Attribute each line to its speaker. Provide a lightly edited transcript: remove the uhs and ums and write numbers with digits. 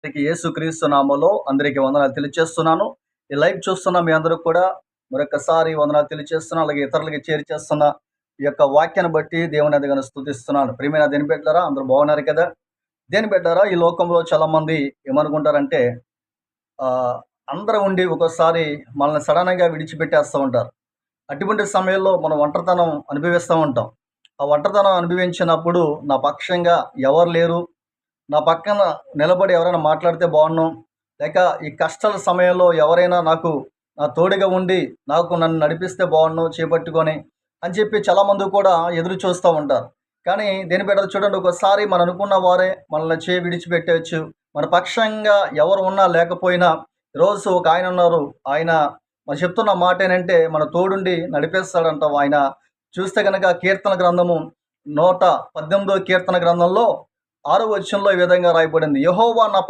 Speaker 1: యేసుక్రీస్తు నామములో అందరికీ వందనాలు తెలియజేస్తున్నాను. ఈ లైవ్ చూస్తున్న మీ అందరికి కూడా మరొకసారి వందనాలు తెలియజేస్తున్నాను. అలాగే ఇతరులకి చేరుచేస్తున్న ఈ యొక్క వాక్యాన్ని బట్టి దేవుని ఎంతగానో స్తుతిస్తున్నాను. ప్రియమైన దేని బిడ్డలారా, అందరూ బాగున్నారు కదా? దేని బిడ్డలారా, ఈ లోకంలో చాలా మంది ఏమనుకుంటారంటే అందరూ ఉండి ఒక్కోసారి మనల్ని సడన్గా విడిచిపెట్టేస్తూ ఉంటారు. అటువంటి సమయంలో మనం ఒంటరితనం అనుభవిస్తూ ఉంటాం. ఆ ఒంటరితనం అనుభవించినప్పుడు నా పక్షంగా ఎవరు లేరు, నా పక్కన నిలబడి ఎవరైనా మాట్లాడితే బాగున్నాం, లేక ఈ కష్టాల సమయంలో ఎవరైనా నాకు నా తోడుగా ఉండి నన్ను నడిపిస్తే బాగున్నాం చేపట్టుకొని అని చెప్పి చాలామంది కూడా ఎదురు చూస్తూ ఉంటారు. కానీ దేని బిడ్డలు చూడండి, ఒకసారి మనం అనుకున్న వారే మనల్ని విడిచిపెట్టవచ్చు. మన పక్షంగా ఎవరు ఉన్నా లేకపోయినా ఈరోజు ఒక ఆయన ఉన్నారు. ఆయన మనం చెప్తున్న మాట ఏంటంటే మన తోడుండి నడిపేస్తాడంట. ఆయన చూస్తే కనుక కీర్తన గ్రంథము 118 కీర్తన గ్రంథంలో 6వ వచనంలో ఈ విధంగా రాయబడింది, యెహోవా నా